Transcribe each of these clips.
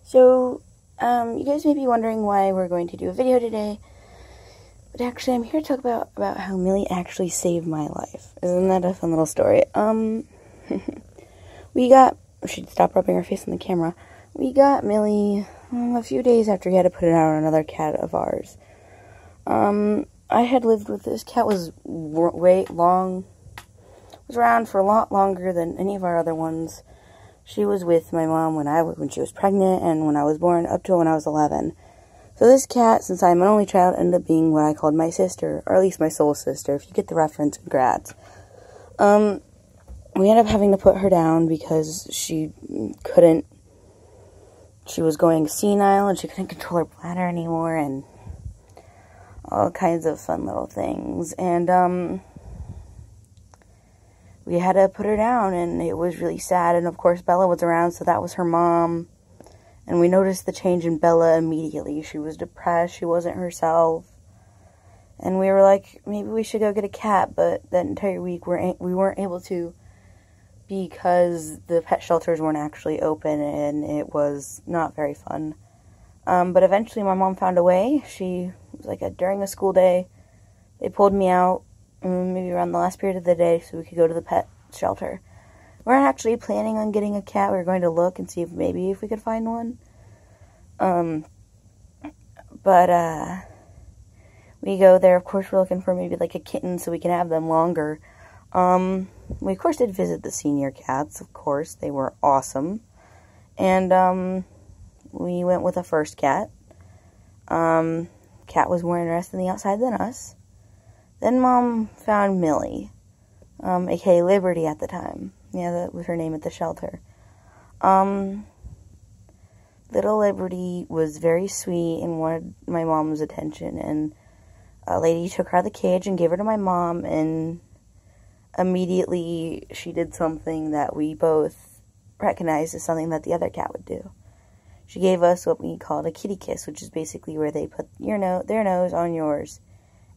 So, you guys may be wondering why we're going to do a video today, but actually I'm here to talk about how Millie actually saved my life. Isn't that a fun little story? She'd stop rubbing her face on the camera. We got Millie a few days after we had to put it out on another cat of ours. I had lived with this cat, was around for a lot longer than any of our other ones. She was with my mom when she was pregnant and when I was born, up to when I was 11. So this cat, since I'm an only child, ended up being what I called my sister, or at least my soul sister. If you get the reference, congrats. We ended up having to put her down because she was going senile and she couldn't control her bladder anymore and all kinds of fun little things. And, we had to put her down, and it was really sad. And of course, Bella was around, so that was her mom. And we noticed the change in Bella immediately. She was depressed. She wasn't herself. And we were like, maybe we should go get a cat. But that entire week, we weren't able to because the pet shelters weren't actually open, and it was not very fun. But eventually, my mom found a way. She was like during the school day, they pulled me out. Maybe around the last period of the day so we could go to the pet shelter. We weren't actually planning on getting a cat. We were going to look and see if we could find one. We go there. Of course, we're looking for maybe like a kitten so we can have them longer. We, of course, did visit the senior cats. Of course, they were awesome. And we went with a first cat. Cat was more interested in the outside than us. Then Mom found Millie, aka Liberty at the time. Yeah, that was her name at the shelter. Little Liberty was very sweet and wanted my mom's attention, and a lady took her out of the cage and gave her to my mom, and immediately she did something that we both recognized as something that the other cat would do. She gave us what we called a kitty kiss, which is basically where they put their nose on yours.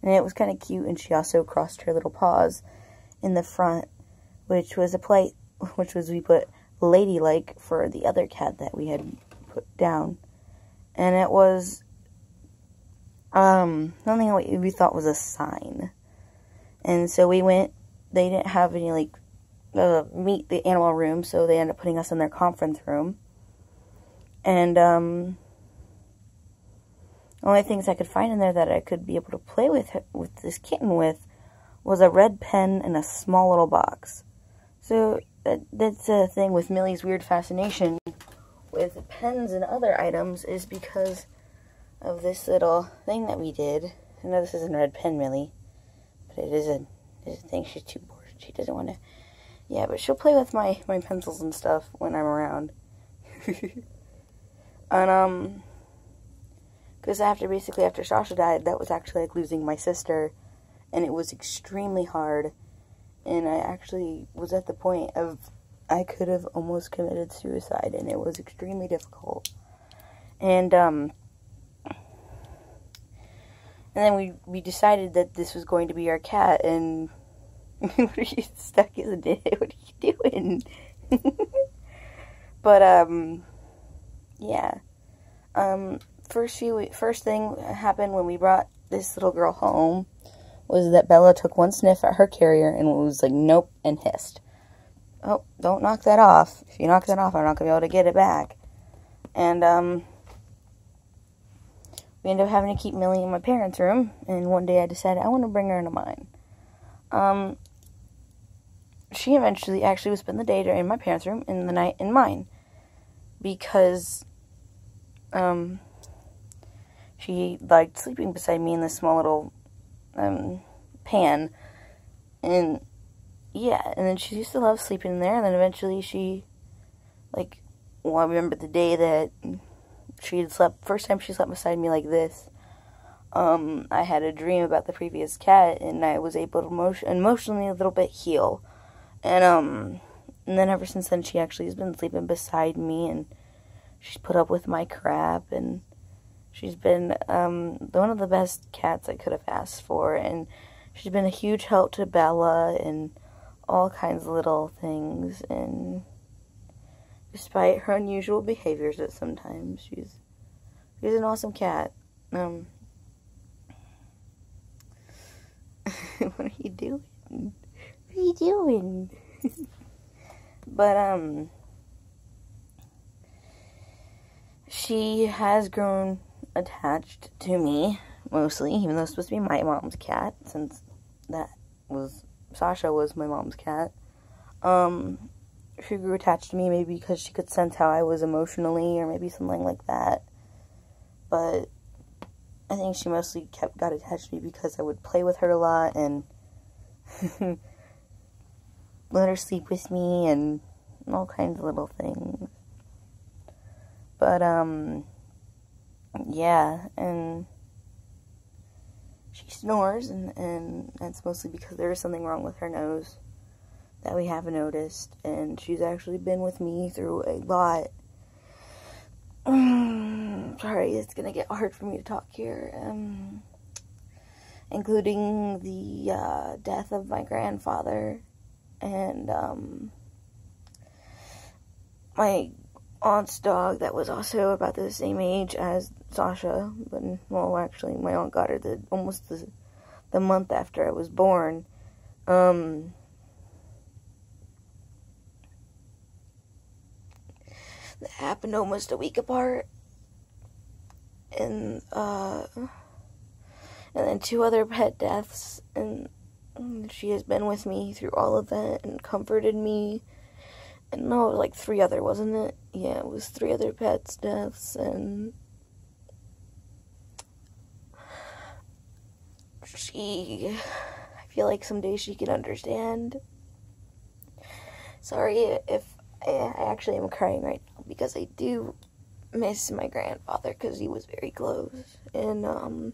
And it was kind of cute, and she also crossed her little paws in the front, which was we put ladylike for the other cat that we had put down. And it was something we thought was a sign. And so we went. They didn't have any meet the animal room, so they ended up putting us in their conference room. And the only things I could find in there that I could be able to play with this kitten with was a red pen and a small little box. So that's a thing with Millie's weird fascination with pens and other items is because of this little thing that we did. I know this isn't a red pen, Millie, but it is a thing. She's too bored. She doesn't want to. Yeah, but she'll play with my pencils and stuff when I'm around. And because after Sasha died, that was actually like losing my sister, and it was extremely hard, and I actually was at the point of I could have almost committed suicide, and it was extremely difficult. And then we decided that this was going to be our cat, and what are you stuck in it? What are you doing? But yeah. First thing happened when we brought this little girl home was that Bella took one sniff at her carrier and was like, nope, and hissed. Oh, don't knock that off. If you knock that off, I'm not going to be able to get it back. And, we ended up having to keep Millie in my parents' room, and one day I decided I want to bring her into mine. She eventually actually would spend the day in my parents' room and the night in mine. Because, she liked sleeping beside me in this small little, pan, and, yeah, and then she used to love sleeping in there, and then eventually I remember the day that first time she slept beside me like this, I had a dream about the previous cat, and I was able to emotionally a little bit heal, and then ever since then, she actually has been sleeping beside me, and she's put up with my crap, and she's been one of the best cats I could have asked for, and she's been a huge help to Bella and all kinds of little things, and despite her unusual behaviors at sometimes. She's an awesome cat. What are you doing? What are you doing? But, she has grown attached to me, mostly, even though it's supposed to be my mom's cat, since Sasha was my mom's cat. She grew attached to me maybe because she could sense how I was emotionally, or maybe something like that. But I think she mostly got attached to me because I would play with her a lot, and let her sleep with me, and all kinds of little things. But, yeah, and she snores, and that's mostly because there is something wrong with her nose that we haven't noticed, and she's actually been with me through a lot. Sorry, it's gonna get hard for me to talk here, including the death of my grandfather, and my aunt's dog that was also about the same age as Sasha, but, well, actually, my aunt got her almost the month after I was born. That happened almost a week apart, and then 2 other pet deaths, and she has been with me through all of that, and comforted me. And no, it was like 3 other, wasn't it? Yeah, it was 3 other pets' deaths, and I feel like someday she can understand. Sorry if I actually am crying right now, because I do miss my grandfather, because he was very close, and,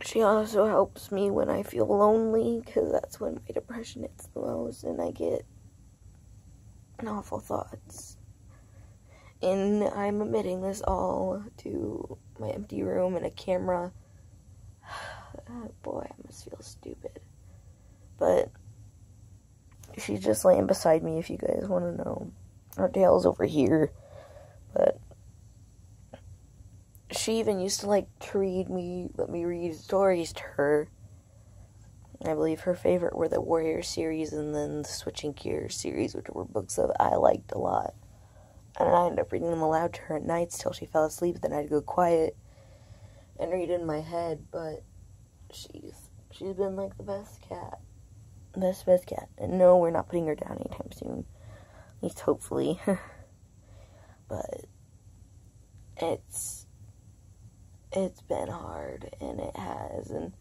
she also helps me when I feel lonely, because that's when my depression hits the most, and I get awful thoughts. And I'm admitting this all to my empty room and a camera. Oh, boy, I must feel stupid. But she's just laying beside me, if you guys want to know. Her tail's over here, but she even used to let me read stories to her. I believe her favorite were the Warrior series and then the Switching Gears series, which were books that I liked a lot. And I ended up reading them aloud to her at nights till she fell asleep. Then I'd go quiet and read in my head. But she's been like the best cat. Best cat. And no, we're not putting her down anytime soon. At least hopefully. But it's been hard, and it has, and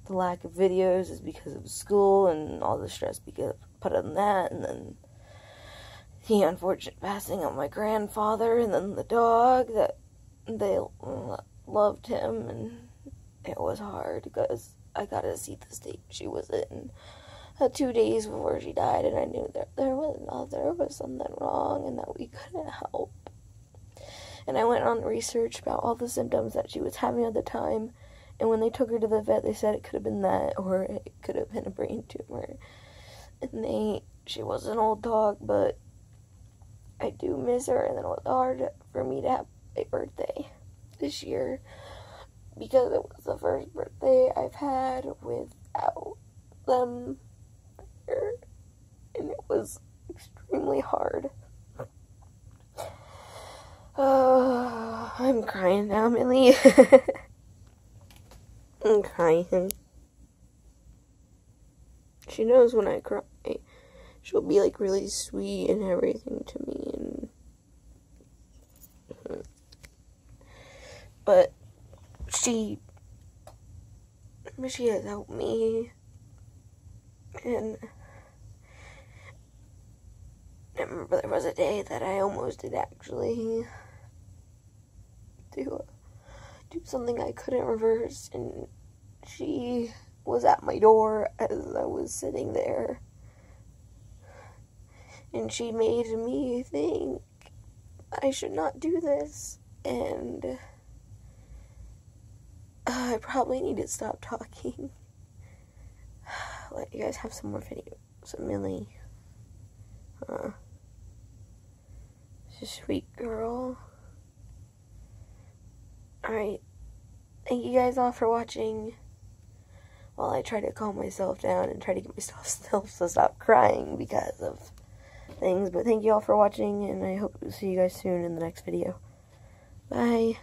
the lack of videos is because of school and all the stress put on that, and then the unfortunate passing of my grandfather, and then the dog, that they loved him, and it was hard because I got to see the state she was in 2 days before she died, and I knew that there was something wrong and that we couldn't help. And I went on research about all the symptoms that she was having at the time. And when they took her to the vet, they said it could have been that, or it could have been a brain tumor. And she was an old dog, but I do miss her. And then it was hard for me to have a birthday this year, because it was the first birthday I've had without them there. And it was extremely hard. I'm crying now, Millie. I'm crying. She knows when I cry. She'll be like really sweet and everything to me, but she has helped me, and I remember there was a day that I almost did actually do something I couldn't reverse, and she was at my door as I was sitting there, and she made me think I should not do this, and I probably need to stop talking. Let you guys have some more videos of Millie. She's a sweet girl. Alright. Thank you guys all for watching while I try to calm myself down and try to get myself to stop crying because of things. But thank you all for watching, and I hope to see you guys soon in the next video. Bye.